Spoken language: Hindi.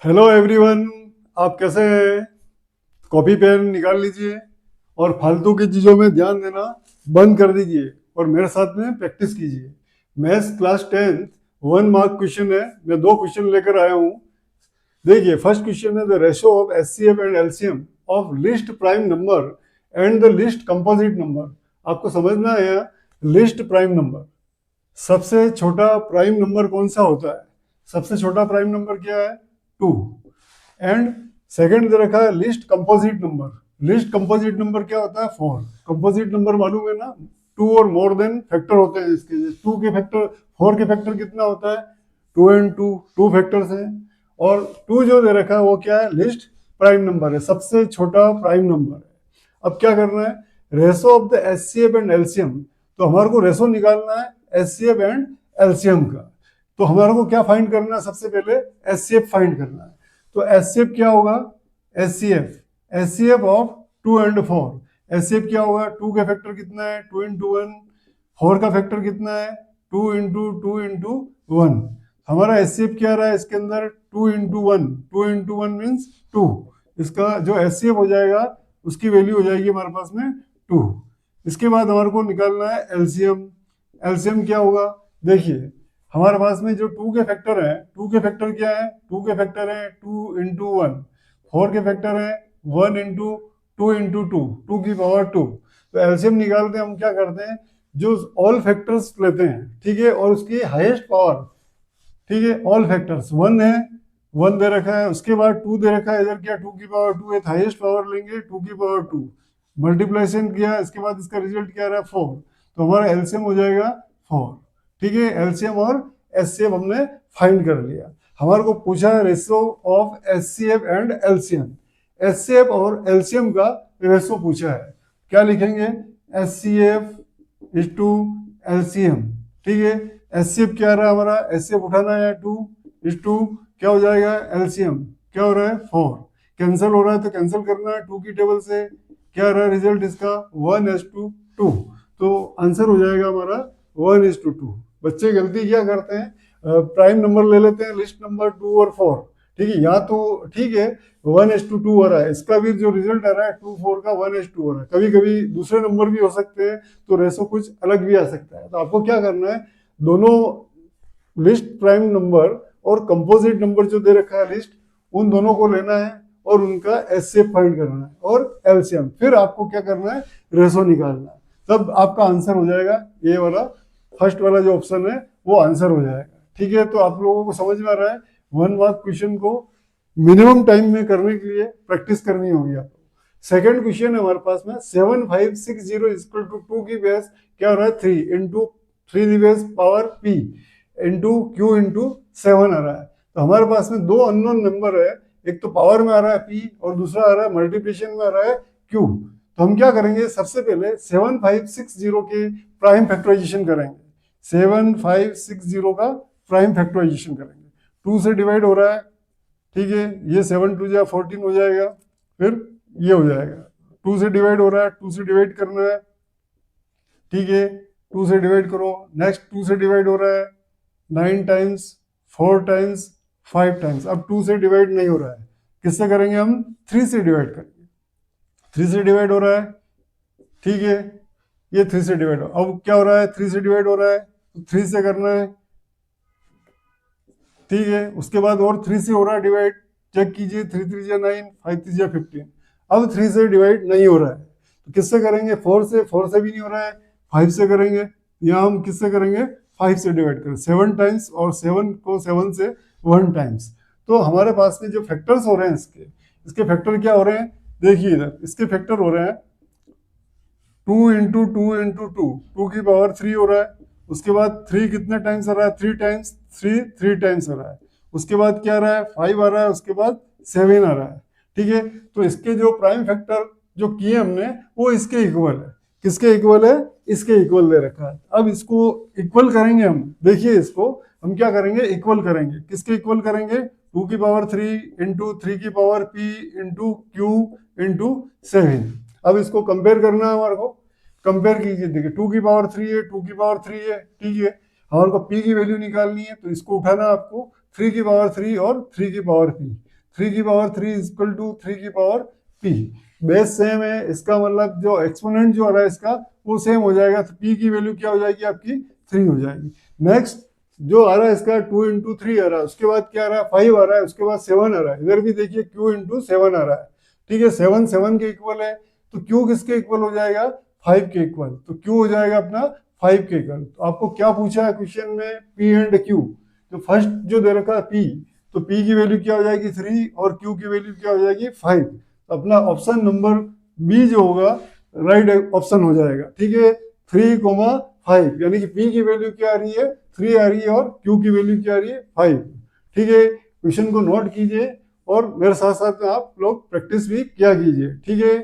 Hello everyone. आप कैसे हैं? कॉपी पेन निकाल लीजिए और फालतू की चीज़ों में ध्यान देना बंद कर दीजिए और मेरे साथ में प्रैक्टिस कीजिए। मैथ्स क्लास 10 1 मार्क क्वेश्चन है। मैं दो क्वेश्चन लेकर आया हूँ। देखिए, फर्स्ट क्वेश्चन है the ratio of HCF and LCM of list prime number and the list composite number. आपको समझना है लिस्ट प्राइम नंबर, सबसे छोटा प्राइम नंबर कौन सा होता है? सबसे छोटा प्राइम नंबर क्या है? 2। एंड सेकंड दे रखा है list composite number. List composite number क्या होता है? 4। कंपोजिट नंबर मालूम है ना, टू और मोर देन फैक्टर होते हैं इसके। टू के फैक्टर, 4 के फैक्टर कितना होता है? 2 एंड 2, 2 फैक्टर्स हैं। और 2 जो दे रखा है वो क्या है? लिस्ट प्राइम नंबर है, सबसे छोटा प्राइम नंबर है। अब क्या करना है? Ratio of the HCF and LCM. तो हमारे को रेशो निकालना है एचसीएफ एंड एलसीएम का। तो हमारे को क्या फाइंड करना है? सबसे पहले एचसीएफ फाइंड करना है। तो एचसीएफ क्या होगा? HCF, HCF of 2 and 4। HCF क्या होगा? 2 का फैक्टर कितना है? 2 इंटू 1। 4 का फैक्टर कितना है? 2 इंटू 2 इंटू 1। हमारा एचसीएफ क्या रहा है इसके अंदर? 2 इंटू 1। 2 into 1 means 2। इसका जो एचसीएफ हो जाएगा उसकी वैल्यू हो जाएगी हमारे पास में 2। इसके बाद हमारे को निकालना है एलसीएम। एलसीएम क्या होगा? देखिए, हमारे पास में जो 2 के फैक्टर है, 2 के फैक्टर क्या है? 2 के फैक्टर है 2 इंटू 1। 4 के फैक्टर है 1 इंटू 2 इंटू 2, 2 की पावर 2। तो एलसीएम निकालते हैं हम क्या करते हैं? जो ऑल फैक्टर्स लेते हैं, ठीक है, और उसकी हाईएस्ट पावर, ठीक है, ऑल फैक्टर्स 1 है, 1 दे रखा है, उसके बाद 2 दे रखा है, इधर क्या 2 की पावर 2 है, हाईएस्ट पावर लेंगे 2 की पावर 2, मल्टीप्लिकेशन किया, इसके बाद इसका रिजल्ट क्या रहा है? 4। तो हमारा एलसीएम हो जाएगा 4। ठीक है, एलसीएम और एचसीएफ हमने फाइंड कर लिया। हमारे को पूछा है ratio of HCF and LCM. HCF और एलसीएम का रेशियो पूछा है। क्या लिखेंगे? HCF is to LCM. ठीक है, एचसीएफ क्या रहा हमारा? एचसीएफ उठाना है 2 इज टू, क्या हो जाएगा? एलसीएम क्या हो रहा है? 4। कैंसिल हो रहा है तो कैंसिल करना है 2 की टेबल से। क्या रहा रिजल्ट इसका? 1:2। तो आंसर हो जाएगा हमारा 1:2। बच्चे गलती क्या करते हैं? प्राइम नंबर ले लेते हैं, लिस्ट नंबर 2 और 4। ठीक है, यहाँ तो ठीक है 1:2 हो रहा है, इसका भी जो रिजल्ट आ रहा है 2 4 का 1:2 हो रहा है। कभी कभी दूसरे नंबर भी हो सकते हैं तो रेशो कुछ अलग भी आ सकता है। तो आपको क्या करना है? दोनों लिस्ट प्राइम नंबर और कंपोजिट नंबर जो दे रखा है लिस्ट, उन दोनों को लेना है और उनका एचसीएफ फाइंड करना है और एलसीएम। फिर आपको क्या करना है? रेशो निकालना है। तब आपका आंसर हो जाएगा ये वाला, फर्स्ट वाला जो ऑप्शन है वो आंसर हो जाएगा। ठीक है, तो आप लोगों को समझ में आ रहा है? 1 मार्क क्वेश्चन को मिनिमम टाइम में करने के लिए प्रैक्टिस करनी होगी आपको। सेकंड क्वेश्चन है हमारे पास में 7560 इक्वल टू 2 की बेस क्या हो रहा है? 3 into 3 base power p into Q into 7 आ रहा है। तो हमारे पास में दो अननोन नंबर है, एक तो पावर में आ रहा है p और दूसरा आ रहा है मल्टीप्लिकेशन में आ रहा है q। तो हम क्या करेंगे? सबसे पहले 7560 के प्राइम फैक्टराइजेशन करेंगे। 7560 का प्राइम फैक्टराइजेशन करेंगे। 2 से डिवाइड हो रहा है, ठीक है, ये 7 2 जा 14 हो जाएगा, फिर ये हो जाएगा। 2 से डिवाइड हो रहा है, 2 से डिवाइड करना है, ठीक है, 2 से डिवाइड करो। नेक्स्ट 2 से डिवाइड हो रहा है 9 टाइम्स, 4 टाइम्स, 5 टाइम्स। अब 2 से डिवाइड नहीं हो रहा है, किससे करेंगे हम? 3 से डिवाइड करेंगे। 3 से डिवाइड हो रहा है, ठीक है, ये 3 से डिवाइड हो, अब क्या हो रहा है? 3 से डिवाइड हो रहा है तो 3 से करना है, ठीक है, उसके बाद और 3 से हो रहा है डिवाइड, चेक कीजिए, 3 3 जा 9, 5 3 जा 15। अब 3 से डिवाइड नहीं हो रहा है तो किससे करेंगे? 4 से। 4 से भी नहीं हो रहा है, 5 से करेंगे। यहाँ हम किससे करेंगे? 5 से डिवाइड करें 7 टाइम्स, और 7 को 7 से 1 टाइम्स। तो हमारे पास में जो फैक्टर्स हो रहे हैं इसके, इसके फैक्टर क्या हो रहे हैं? देखिए इधर इसके फैक्टर हो रहे हैं 2 इंटू 2 इंटू 2, 2 की पावर 3 हो रहा है। उसके बाद 3 कितने टाइम्स आ रहा है? 3 टाइम्स, 3 3 टाइम्स आ रहा है। उसके बाद क्या आ रहा है? 5 आ रहा है, उसके बाद 7 आ रहा है। ठीक है, तो इसके जो प्राइम फैक्टर जो किए हमने वो इसके इक्वल है। किसके इक्वल है? इसके इक्वल दे रखा है। अब इसको इक्वल करेंगे हम। देखिए इसको हम क्या करेंगे? इक्वल करेंगे। किसके इक्वल करेंगे? 2 की पावर 3 इंटू 3 की power p into Q into 7। अब इसको कंपेयर करना है हमारे को। कंपेयर कीजिए, देखिए 2 की पावर 3 है, 2 की पावर 3 है, ठीक है, हमारे को p की वैल्यू निकालनी है तो इसको उठाना आपको 3 की पावर 3 और 3 की पावर p। 3 की पावर 3 इज इक्वल टू 3 की पावर p। बेस सेम है, इसका मतलब जो एक्सपोनेंट जो आ रहा है इसका वो सेम हो जाएगा, तो p की वैल्यू क्या हो जाएगी आपकी 3 हो जाएगी। नेक्स्ट जो आ रहा है इसका 2 इंटू 3 आ रहा है, उसके बाद क्या आ रहा है 5 आ रहा है, उसके बाद 7 आ रहा है, इधर भी देखिए q इंटू 7 आ रहा है। ठीक है, 7 7 के इक्वल है, तो q किसके इक्वल हो जाएगा 5 के इक्वल, तो q हो जाएगा अपना 5 के इक्वल। तो आपको क्या पूछा है क्वेश्चन में, p एंड q। तो फर्स्ट जो दे रखा है p, तो p की वैल्यू क्या हो जाएगी 3 और q की वैल्यू क्या हो जाएगी 5। तो अपना ऑप्शन नंबर बी जो होगा राइट ऑप्शन हो जाएगा। ठीक है, 3,5 यानी कि p की वैल्यू क्या आ रही है 3 आ रही है और q की वैल्यू क्या आ रही है 5। ठीक है, क्वेश्चन को नोट कीजिए और मेरे साथ साथ आप लोग प्रैक्टिस भी किया कीजिए। ठीक है।